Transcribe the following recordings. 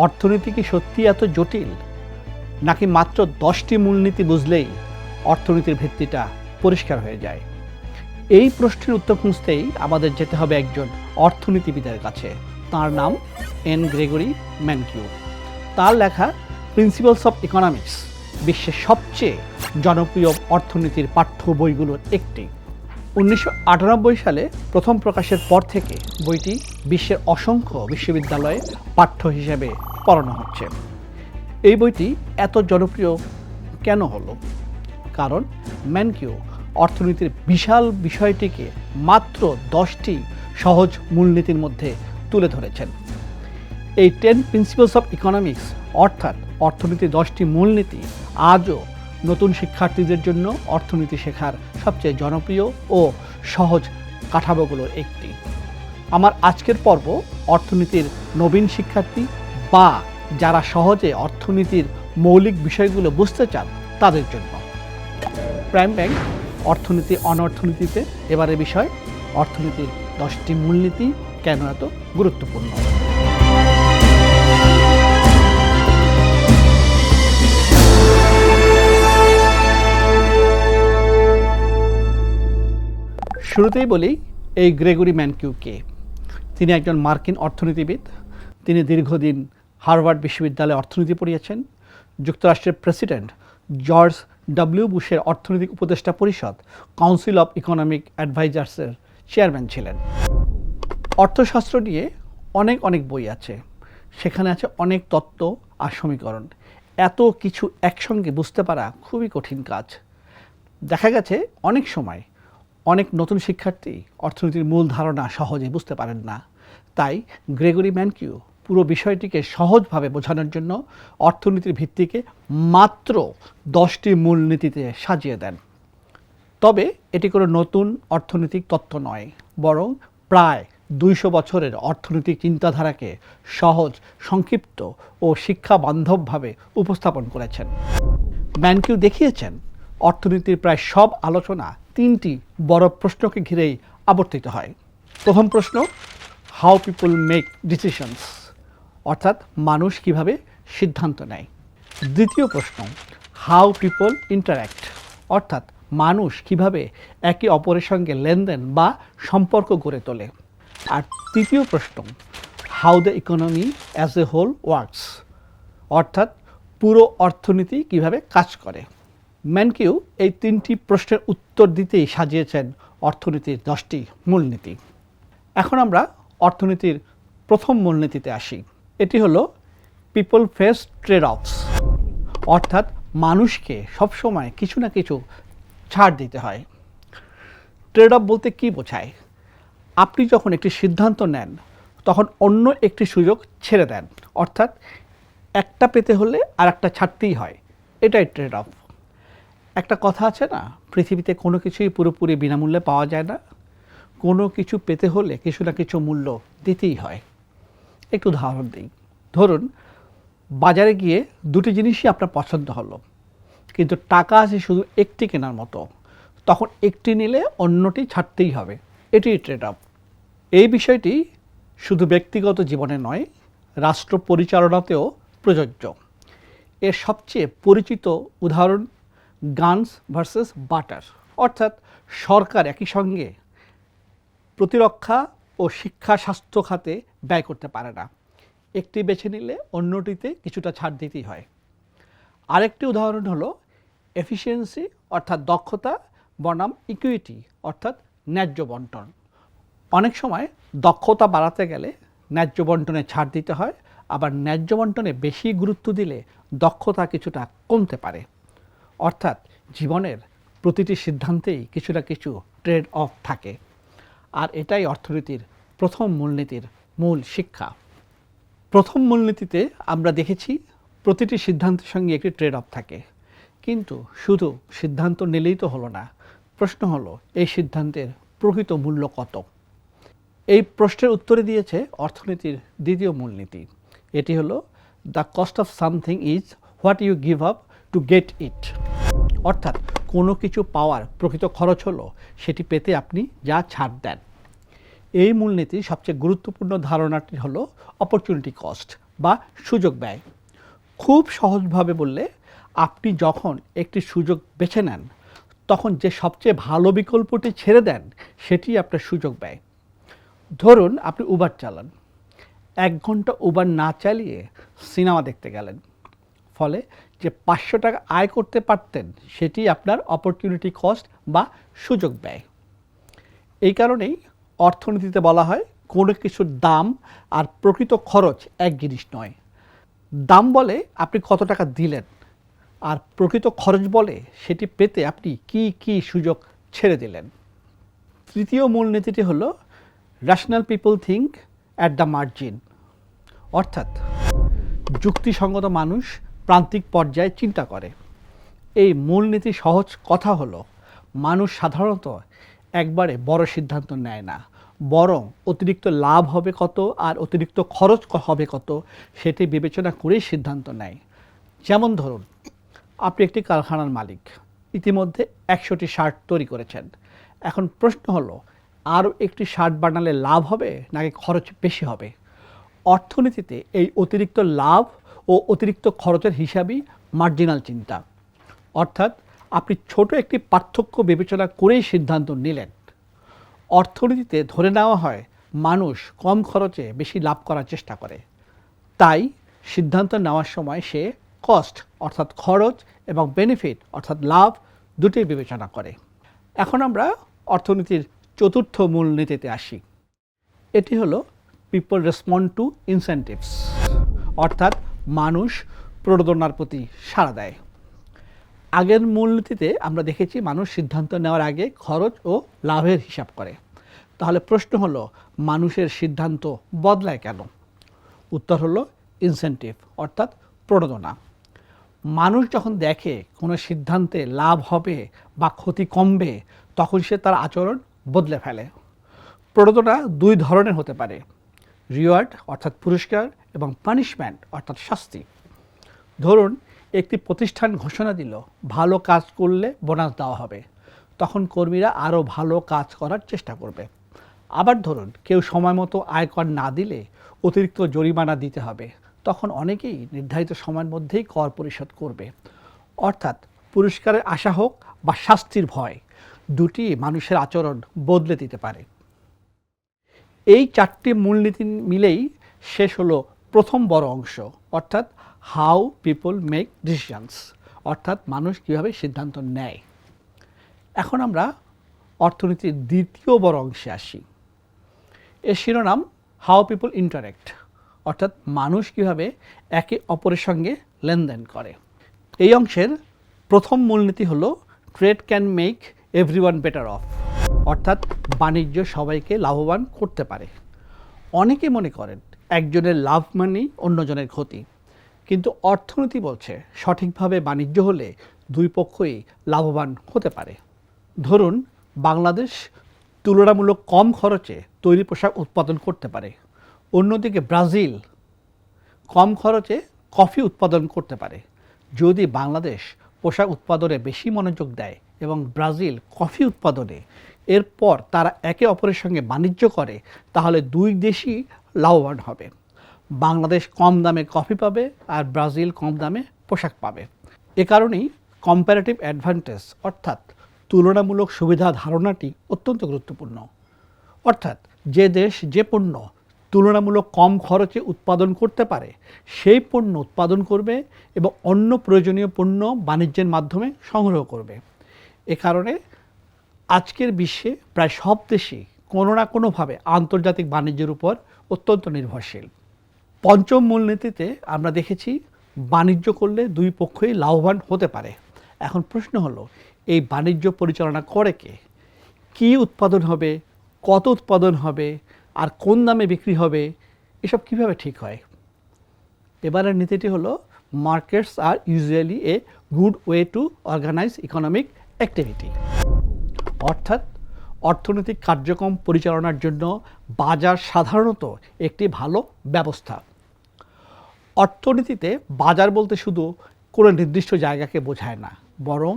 অর্থনীতি কি সত্যি এত জটিল, নাকি মাত্র 10টি মূলনীতি বুঝলেই অর্থনীতির ভিত্তিটা পরিষ্কার হয়ে যায়? এই প্রশ্নের উত্তর খুঁজতেই আমাদের যেতে হবে একজন অর্থনীতিবিদের কাছে। তার নাম এন গ্রেগরি ম্যানকিউ। তার লেখা প্রিন্সিপালস অফ ইকোনমিক্স বিশ্বের সবচেয়ে জনপ্রিয় অর্থনীতির পাঠ্য বইগুলোর একটি। 1998 সালে প্রথম প্রকাশের পর থেকে বইটি বিশ্বের অসংখ্য বিশ্ববিদ্যালয়ে পাঠ্য হিসেবে পড়ানো হচ্ছে। এই বইটি এত জনপ্রিয় কেন হলো? কারণ ম্যানকিউ অর্থনীতির বিশাল বিষয়টিকে মাত্র 10টি সহজ মূলনীতির মধ্যে তুলে ধরেছেন। এই 10 প্রিন্সিপালস অফ ইকোনমিক্স অর্থাৎ অর্থনীতির 10টি মূলনীতি আজও নতুন শিক্ষার্থীদের জন্য অর্থনীতি শেখার সবচেয়ে জনপ্রিয় ও সহজ কাঠামোগুলোর একটি। আমার আজকের পর্ব অর্থনীতির নবীন শিক্ষার্থী বা যারা সহজে অর্থনীতির মৌলিক বিষয়গুলো বুঝতে চান তাদের জন্য। প্রাইম ব্যাংক অর্থনীতি অনর্থনীতিতে এবারে বিষয় অর্থনীতির 10টি মূলনীতি কেন এত গুরুত্বপূর্ণ। শুরুতেই বলি এই গ্রেগরি ম্যানকিউ কে। তিনি একজন মার্কিন অর্থনীতিবিদ। তিনি দীর্ঘদিন হার্ভার্ড বিশ্ববিদ্যালয়ে অর্থনীতি পড়িয়েছেন। যুক্তরাষ্ট্রের প্রেসিডেন্ট জর্জ ডব্লিউ বুশের অর্থনৈতিক উপদেষ্টা পরিষদ কাউন্সিল অফ ইকোনমিক অ্যাডভাইজার্সের চেয়ারম্যান ছিলেন। অর্থশাস্ত্র নিয়ে অনেক বই আছে, সেখানে আছে অনেক তত্ত্ব আর সমীকরণ। এত কিছু একসঙ্গে বুঝতে পারা খুবই কঠিন কাজ। দেখা গেছে অনেক সময় অনেক নতুন শিক্ষার্থী অর্থনীতির মূল ধারণা সহজে বুঝতে পারেন না। তাই গ্রেগরি ম্যানকিউ পুরো বিষয়টিকে সহজভাবে বোঝানোর জন্য অর্থনীতির ভিত্তিকে মাত্র 10টি মূলনীতিতে সাজিয়ে দেন। তবে এটি কোনো নতুন অর্থনৈতিক তত্ত্ব নয়, বরং প্রায় 200 বছরের অর্থনৈতিক চিন্তাধারাকে সহজ, সংক্ষিপ্ত ও শিক্ষা বান্ধবভাবে উপস্থাপন করেছেন। ম্যানকিউ দেখিয়েছেন অর্থনীতির প্রায় সব আলোচনা 3টি বড় প্রশ্নকে ঘিরেই আবর্তিত হয়। প্রথম প্রশ্ন, হাউ পিপল মেক ডিসিশনস, অর্থাৎ মানুষ কিভাবে সিদ্ধান্ত নেয়। দ্বিতীয় প্রশ্ন, হাউ পিপল ইন্টারঅ্যাক্ট, অর্থাৎ মানুষ কিভাবে একে অপরের সঙ্গে লেনদেন বা সম্পর্ক গড়ে তোলে। আর তৃতীয় প্রশ্ন, how the economy as a whole works, অর্থাৎ পুরো অর্থনীতি কিভাবে কাজ করে। ম্যানকিউ এই 3টি প্রশ্নের উত্তর দিতেই সাজিয়েছেন অর্থনীতির 10টি মূলনীতি। এখন আমরা অর্থনীতির প্রথম মূলনীতিতে আসি। এটি হলো পিপল ফেস ট্রেড অফস, অর্থাৎ মানুষকে সবসময় কিছু না কিছু ছাড় দিতে হয়। ট্রেড অফ বলতে কী বোঝায়? আপনি যখন একটি সিদ্ধান্ত নেন তখন অন্য একটি সুযোগ ছেড়ে দেন, অর্থাৎ একটা পেতে হলে আর একটা ছাড়তেই হয়। এটাই ট্রেড অফ। একটা কথা আছে না, পৃথিবীতে কোনো কিছুই পুরোপুরি বিনামূল্যে পাওয়া যায় না। কোনো কিছু পেতে হলে কিছু না কিছু মূল্য দিতেই হয়। একটু উদাহরণ দিই। ধরুন বাজারে গিয়ে দুটি জিনিসই আপনার পছন্দ হলো, কিন্তু টাকা আছে শুধু একটি কেনার মতো, তখন একটি নিলে অন্যটি ছাড়তেই হবে। এটি ট্রেড অফ। এই বিষয়টি শুধু ব্যক্তিগত জীবনে নয়, রাষ্ট্র পরিচালনাতেও প্রযোজ্য। এর সবচেয়ে পরিচিত উদাহরণ গানস ভার্সেস বাটার, অর্থাৎ সরকার একই সঙ্গে প্রতিরক্ষা ও শিক্ষা স্বাস্থ্য খাতে ব্যয় করতে পারে না। একটি বেছে নিলে অন্যটিতে কিছুটা ছাড় দিতেই হয়। আরেকটি উদাহরণ হলো এফিসিয়েন্সি অর্থাৎ দক্ষতা বনাম ইকুইটি অর্থাৎ ন্যায্য বন্টন। অনেক সময় দক্ষতা বাড়াতে গেলে ন্যায্য বন্টনে ছাড় দিতে হয়, আবার ন্যায্য বন্টনে বেশি গুরুত্ব দিলে দক্ষতা কিছুটা কমতে পারে। অর্থাৎ জীবনের প্রতিটি সিদ্ধান্তেই কিছু না কিছু ট্রেড অফ থাকে। আর এটাই অর্থনীতির প্রথম মূলনীতির মূল শিক্ষা। প্রথম মূলনীতিতে আমরা দেখেছি প্রতিটি সিদ্ধান্তের সঙ্গে একটি ট্রেড অফ থাকে, কিন্তু শুধু সিদ্ধান্ত নিলেই তো হলো না। প্রশ্ন হলো এই সিদ্ধান্তের প্রকৃত মূল্য কত? এই প্রশ্নের উত্তরে দিয়েছে অর্থনীতির দ্বিতীয় মূলনীতি। এটি হলো the cost of something is what you give up to get it, অর্থাৎ কোনো কিছু পাওয়ার প্রকৃত খরচ হলো সেটি পেতে আপনি যা ছাড় দেন। এই মূলনীতির সবচেয়ে গুরুত্বপূর্ণ ধারণাটি হলো অপরচুনিটি কস্ট বা সুযোগ ব্যয়। খুব সহজভাবে বললে, আপনি যখন একটি সুযোগ বেছে নেন তখন যে সবচেয়ে ভালো বিকল্পটি ছেড়ে দেন সেটি আপনার সুযোগ ব্যয়। ধরুন আপনি উবার চালান, 1 ঘন্টা উবার না চালিয়ে সিনেমা দেখতে গেলেন, ফলে যে 500 টাকা আয় করতে পারতেন সেটি আপনার অপরচুনিটি কস্ট বা সুযোগ ব্যয়। এই কারণেই অর্থনীতিতে বলা হয় কোনো কিছুর দাম আর প্রকৃত খরচ এক জিনিস নয়। দাম বলে আপনি কত টাকা দিলেন, আর প্রকৃত খরচ বলে সেটি পেতে আপনি কি কি সুযোগ ছেড়ে দিলেন। তৃতীয় মূলনীতিটি হলো rational people think at the margin, অর্থাৎ যুক্তিসঙ্গত মানুষ প্রান্তিক পর্যায়ে চিন্তা করে। এই মূলনীতি সহজ কথা হলো, মানুষ সাধারণত একবারে বড় সিদ্ধান্ত নেয় না, বরং অতিরিক্ত লাভ হবে কত আর অতিরিক্ত খরচ হবে কত সেটি বিবেচনা করেই সিদ্ধান্ত নেয়। যেমন ধরুন, আপনি একটি কারখানার মালিক, ইতিমধ্যে 100টি শার্ট তৈরি করেছেন। এখন প্রশ্ন হলো, আরও একটি শার্ট বানালে লাভ হবে নাকি খরচ বেশি হবে? অর্থনীতিতে এই অতিরিক্ত লাভ ও অতিরিক্ত খরচের হিসাবই মার্জিনাল চিন্তা, অর্থাৎ আপনি ছোট একটি পার্থক্য বিবেচনা করেই সিদ্ধান্ত নিলেন। অর্থনীতিতে ধরে নেওয়া হয় মানুষ কম খরচে বেশি লাভ করার চেষ্টা করে, তাই সিদ্ধান্ত নেওয়ার সময় সে কস্ট অর্থাৎ খরচ এবং বেনিফিট অর্থাৎ লাভ দুটোই বিবেচনা করে। এখন আমরা অর্থনীতির চতুর্থ মূলনীতিতে আসি। এটি হলো পিপল রেসপন্ড টু ইনসেন্টিভস, অর্থাৎ মানুষ প্রণোদনার প্রতি সাড়া দেয়। আগের মূলনীতিতে আমরা দেখেছি মানুষ সিদ্ধান্ত নেওয়ার আগে খরচ ও লাভের হিসাব করে। তাহলে প্রশ্ন হলো, মানুষের সিদ্ধান্ত বদলায় কেন? উত্তর হলো ইনসেন্টিভ অর্থাৎ প্রণোদনা। মানুষ যখন দেখে কোনো সিদ্ধান্তে লাভ হবে বা ক্ষতি কমবে তখন সে তার আচরণ বদলে ফেলে। প্রণোদনা দুই ধরনের হতে পারে, রিওয়ার্ড অর্থাৎ পুরস্কার এবং পানিশমেন্ট অর্থাৎ শাস্তি। ধরুন একটি প্রতিষ্ঠান ঘোষণা দিল ভালো কাজ করলে বোনাস দেওয়া হবে, তখন কর্মীরা আরও ভালো কাজ করার চেষ্টা করবে। আবার ধরুন কেউ সময় মতো আয়কর না দিলে অতিরিক্ত জরিমানা দিতে হবে, তখন অনেকেই নির্ধারিত সময়ের মধ্যেই কর পরিশোধ করবে। অর্থাৎ পুরস্কারের আশা হোক বা শাস্তির ভয়, দুটি মানুষের আচরণ বদলে দিতে পারে। এই চারটি মূলনীতি মিলেই শেষ হলো প্রথম বড় অংশ, অর্থাৎ হাউ পিপল মেক ডিসিশনস, অর্থাৎ মানুষ কীভাবে সিদ্ধান্ত নেয়। এখন আমরা অর্থনীতির দ্বিতীয় বড় অংশে আসি। এর শিরোনাম হাউ পিপল ইন্টারেক্ট, অর্থাৎ মানুষ কীভাবে একে অপরের সঙ্গে লেনদেন করে। এই অংশের প্রথম মূলনীতি হলো trade can make everyone better of, অর্থাৎ বাণিজ্য সবাইকে লাভবান করতে পারে। অনেকে মনে করেন একজনের লাভ মানেই অন্যজনের ক্ষতি, কিন্তু অর্থনীতি বলছে সঠিকভাবে বাণিজ্য হলে দুই পক্ষই লাভবান হতে পারে। ধরুন বাংলাদেশ তুলনামূলক কম খরচে তৈরি পোশাক উৎপাদন করতে পারে, অন্যদিকে ব্রাজিল কম খরচে কফি উৎপাদন করতে পারে। যদি বাংলাদেশ পোশাক উৎপাদনে বেশি মনোযোগ দেয় এবং ব্রাজিল কফি উৎপাদনে, এরপর তারা একে অপরের সঙ্গে বাণিজ্য করে, তাহলে দুই দেশই লাভবান হবে। বাংলাদেশ কম দামে কফি পাবে আর ব্রাজিল কম দামে পোশাক পাবে। এ কারণেই কম্প্যারেটিভ অ্যাডভান্টেজ অর্থাৎ তুলনামূলক সুবিধা ধারণাটি অত্যন্ত গুরুত্বপূর্ণ। অর্থাৎ যে দেশ যে পণ্য তুলনামূলক কম খরচে উৎপাদন করতে পারে সেই পণ্য উৎপাদন করবে এবং অন্য প্রয়োজনীয় পণ্য বাণিজ্যের মাধ্যমে সংগ্রহ করবে। এ কারণে আজকের বিশ্বে প্রায় সব দেশই কোনো না কোনোভাবে আন্তর্জাতিক বাণিজ্যের উপর অত্যন্ত নির্ভরশীল। পঞ্চম মূলনীতিতে আমরা দেখেছি বাণিজ্য করলে দুই পক্ষই লাভবান হতে পারে। এখন প্রশ্ন হলো, এই বাণিজ্য পরিচালনা করে কে? কী উৎপাদন হবে, কত উৎপাদন হবে আর কোন দামে বিক্রি হবে, এসব কিভাবে ঠিক হয়? এবারের নীতিটি হলো markets are usually a good way to organise economic activity, অর্থাৎ অর্থনৈতিক কার্যক্রম পরিচালনার জন্য বাজার সাধারণত একটি ভালো ব্যবস্থা। অর্থনীতিতে বাজার বলতে শুধু কোনো নির্দিষ্ট জায়গাকে বোঝায় না, বরং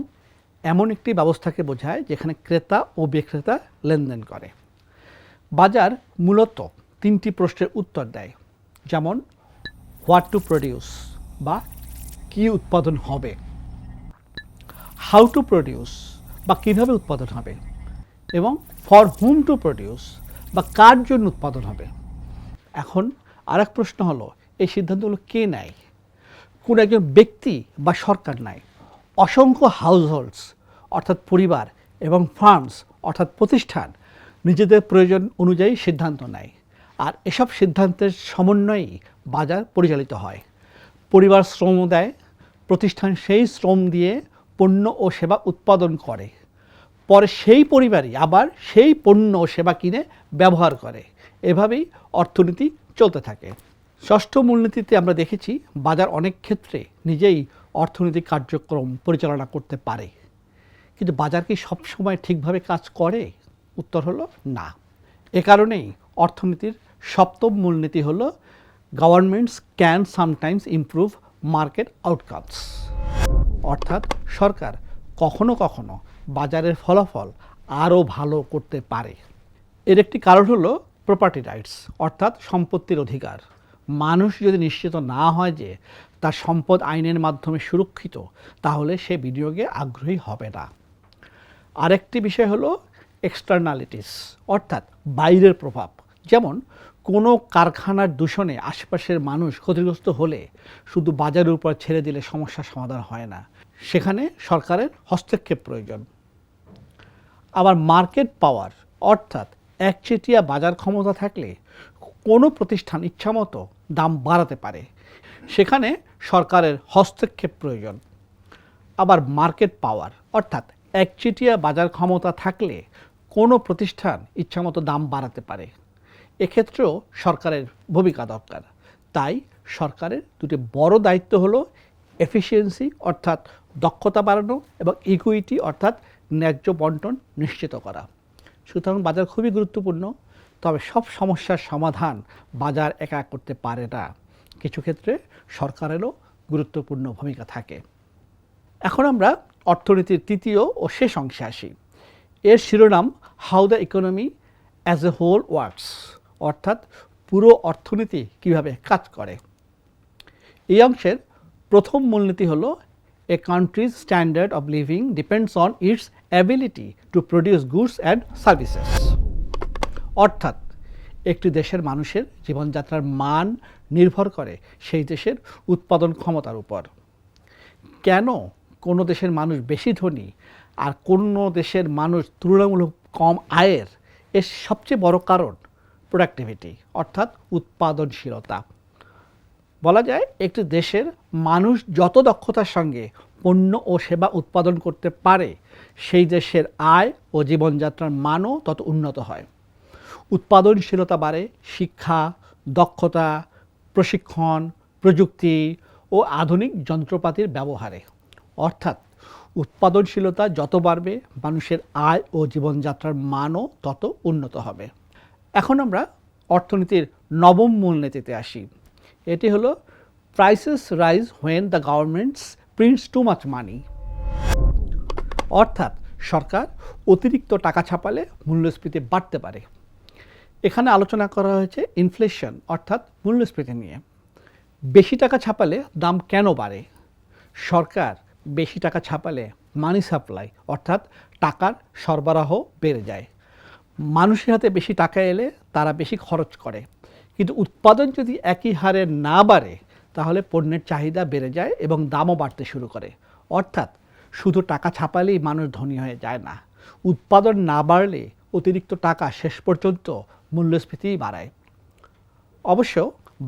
এমন একটি ব্যবস্থাকে বোঝায় যেখানে ক্রেতা ও বিক্রেতা লেনদেন করে। বাজার মূলত তিনটি প্রশ্নের উত্তর দেয়, যেমন হোয়াট টু প্রডিউস বা কী উৎপাদন হবে, হাউ টু প্রডিউস বা কীভাবে উৎপাদন হবে, এবং ফর হুম টু প্রডিউস বা কার জন্য উৎপাদন হবে। এখন আরেক প্রশ্ন হলো, এই সিদ্ধান্তগুলো কে নেয়? কোন একজন ব্যক্তি বা সরকার নেয়। অসংখ্য হাউসহোল্ডস অর্থাৎ পরিবার এবং ফার্মস অর্থাৎ প্রতিষ্ঠান নিজেদের প্রয়োজন অনুযায়ী সিদ্ধান্ত নেয়, আর এসব সিদ্ধান্তের সমন্বয়েই বাজার পরিচালিত হয়। পরিবার শ্রম দেয়, প্রতিষ্ঠান সেই শ্রম দিয়ে পণ্য ও সেবা উৎপাদন করে, পরে সেই পরিবারই আবার সেই পণ্য ও সেবা কিনে ব্যবহার করে। এভাবেই অর্থনীতি চলতে থাকে। ষষ্ঠ মূলনীতিতে আমরা দেখেছি বাজার অনেক ক্ষেত্রে নিজেই অর্থনৈতিক কার্যক্রম পরিচালনা করতে পারে, কিন্তু বাজার কি সবসময় ঠিকভাবে কাজ করে? উত্তর হলো না। এ কারণেই অর্থনীতির সপ্তম মূলনীতি হলো governments can sometimes improve market outcomes, অর্থাৎ সরকার কখনো কখনো বাজারের ফলাফল আরও ভালো করতে পারে। এর একটি কারণ হলো প্রপার্টি রাইটস অর্থাৎ সম্পত্তির অধিকার। মানুষ যদি নিশ্চিত না হয় যে তার সম্পদ আইনের মাধ্যমে সুরক্ষিত, তাহলে সে বিনিয়োগে আগ্রহী হবে না। আরেকটি বিষয় হলো এক্সটার্নালিটিস অর্থাৎ বাইরের প্রভাব। যেমন কোনো কারখানার দূষণে আশেপাশের মানুষ ক্ষতিগ্রস্ত হলে শুধু বাজারের উপর ছেড়ে দিলে সমস্যার সমাধান হয় না, সেখানে সরকারের হস্তক্ষেপ প্রয়োজন। আবার মার্কেট পাওয়ার অর্থাৎ একচেটিয়া বাজার ক্ষমতা থাকলে কোনো প্রতিষ্ঠান ইচ্ছামতো দাম বাড়াতে পারে, সেখানে সরকারের হস্তক্ষেপ প্রয়োজন। আবার মার্কেট পাওয়ার অর্থাৎ একচেটিয়া বাজার ক্ষমতা থাকলে কোনো প্রতিষ্ঠান ইচ্ছামতো দাম বাড়াতে পারে, এক্ষেত্রেও সরকারের ভূমিকা দরকার। তাই সরকারের দুটি বড় দায়িত্ব হলো এফিসিয়েন্সি অর্থাৎ দক্ষতা বাড়ানো এবং ইকুইটি অর্থাৎ ন্যায্য বন্টন নিশ্চিত করা। সুতরাং বাজার খুবই গুরুত্বপূর্ণ, তবে সব সমস্যার সমাধান বাজার একা করতে পারে না। কিছু ক্ষেত্রে সরকারেরও গুরুত্বপূর্ণ ভূমিকা থাকে। এখন আমরা অর্থনীতির তৃতীয় ও শেষ অংশে আসি। এর শিরোনাম how the economy as a whole works, অর্থাৎ পুরো অর্থনীতি কিভাবে কাজ করে। এই অংশের প্রথম মূলনীতি হলো a country's standard of living depends on its ability to produce goods and services, অর্থাৎ একটি দেশের মানুষের জীবনযাত্রার মান নির্ভর করে সেই দেশের উৎপাদন ক্ষমতার উপর। কেন কোনো দেশের মানুষ বেশি ধনী আর কোনো দেশের মানুষ তুলনামূলক কম আয়ের? এর সবচেয়ে বড় কারণ প্রোডাক্টিভিটি অর্থাৎ উৎপাদনশীলতা। বলা যায় একটি দেশের মানুষ যত দক্ষতার সঙ্গে পণ্য ও সেবা উৎপাদন করতে পারে, সেই দেশের আয় ও জীবনযাত্রার মানও তত উন্নত হয়। উৎপাদনশীলতা বাড়ে শিক্ষা, দক্ষতা, প্রশিক্ষণ, প্রযুক্তি ও আধুনিক যন্ত্রপাতির ব্যবহারে। অর্থাৎ উৎপাদনশীলতা যত বাড়বে, মানুষের আয় ও জীবনযাত্রার মানও তত উন্নত হবে। এখন আমরা অর্থনীতির নবম মূলনীতিতে আসি। এটি হলো prices rise when the governments prints too much money, অর্থাৎ সরকার অতিরিক্ত টাকা ছাপালে মূল্যস্ফীতি বাড়তে পারে। এখানে আলোচনা করা হয়েছে ইনফ্লেশন অর্থাৎ মূল্যস্ফীতি নিয়ে। বেশি টাকা ছাপালে দাম কেন বাড়ে? সরকার বেশি টাকা ছাপালে মানি সাপ্লাই অর্থাৎ টাকার সরবরাহ বেড়ে যায়। মানুষের হাতে বেশি টাকা এলে তারা বেশি খরচ করে, কিন্তু উৎপাদন যদি একই হারে না বাড়ে, তাহলে পণ্যের চাহিদা বেড়ে যায় এবং দামও বাড়তে শুরু করে। অর্থাৎ শুধু টাকা ছাপালেই মানুষ ধনী হয়ে যায় না, উৎপাদন না বাড়লে অতিরিক্ত টাকা শেষ পর্যন্ত মূল্যস্ফীতিই বাড়ায়। অবশ্য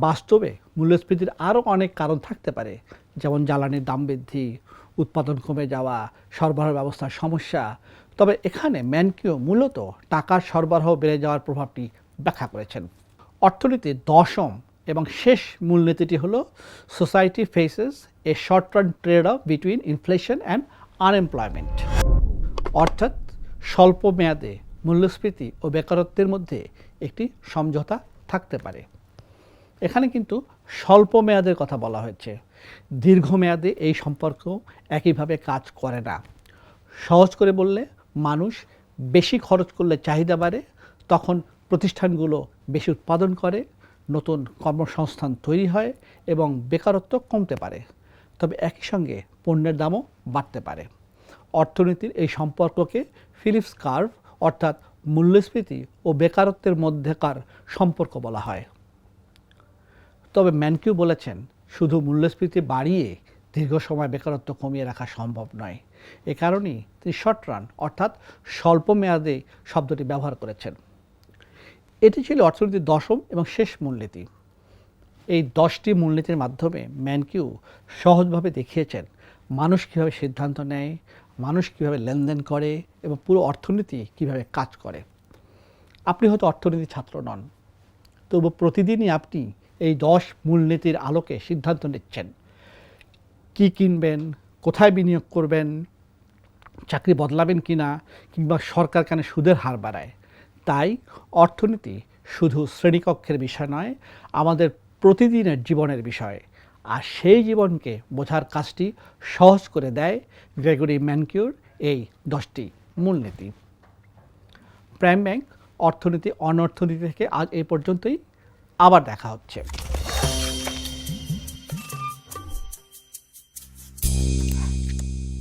বাস্তবে মূল্যস্ফীতির আরও অনেক কারণ থাকতে পারে, যেমন জ্বালানির দাম বৃদ্ধি, উৎপাদন কমে যাওয়া, সরবরাহ ব্যবস্থার সমস্যা। তবে এখানে ম্যানকিও মূলত টাকার সরবরাহ বেড়ে যাওয়ার প্রভাবটি ব্যাখ্যা করেছেন। অর্থনীতির দশম এবং শেষ মূলনীতিটি হলো society faces a short term trade of between inflation and unemployment, অর্থাৎ স্বল্প মেয়াদে মূল্যস্ফীতি ও বেকারত্বের মধ্যে একটি সমঝোতা থাকতে পারে। এখানে কিন্তু স্বল্প মেয়াদের কথা বলা হয়েছে, দীর্ঘমেয়াদে এই সম্পর্ক একইভাবে কাজ করে না। সহজ করে বললে, মানুষ বেশি খরচ করলে চাহিদা বাড়ে, তখন প্রতিষ্ঠানগুলো বেশি উৎপাদন করে, নতুন কর্মসংস্থান তৈরি হয় এবং বেকারত্ব কমতে পারে, তবে একই সঙ্গে পণ্যের দামও বাড়তে পারে। অর্থনীতির এই সম্পর্ককে ফিলিপস কার্ভ অর্থাৎ মূল্যস্ফীতি ও বেকারত্বের মধ্যেকার সম্পর্ক বলা হয়। তবে ম্যানকিউ বলেছেন, শুধু মূল্যস্ফীতি বাড়িয়ে দীর্ঘ সময় বেকারত্ব কমিয়ে রাখা সম্ভব নয়। এ কারণেই তিনি শর্ট রান অর্থাৎ স্বল্প মেয়াদে শব্দটি ব্যবহার করেছেন। এটি ছিল অর্থনীতির দশম এবং শেষ মূলনীতি। এই 10টি মূলনীতির মাধ্যমে ম্যানকিউ সহজভাবে দেখিয়েছেন মানুষ কীভাবে সিদ্ধান্ত নেয়, মানুষ কীভাবে লেনদেন করে এবং পুরো অর্থনীতি কীভাবে কাজ করে। আপনি হয়তো অর্থনীতি ছাত্র নন, তবু প্রতিদিনই আপনি এই 10 মূলনীতির আলোকে সিদ্ধান্ত নিচ্ছেন কি কিনবেন, কোথায় বিনিয়োগ করবেন, চাকরি বদলাবেন কিনা, কিংবা সরকার কেন সুদের হার বাড়ায়। তাই অর্থনীতি শুধু শ্রেণীকক্ষের বিষয় নয়, আমাদের প্রতিদিনের জীবনের বিষয়। আর সেই জীবনকে বোঝার কাজটি সহজ করে দেয় গ্রেগরি ম্যানকিউর এই 10টি মূলনীতি। প্রাইম ব্যাংক অর্থনীতি অনর্থনীতি থেকে আজ এই পর্যন্তই। আবার দেখা হচ্ছে।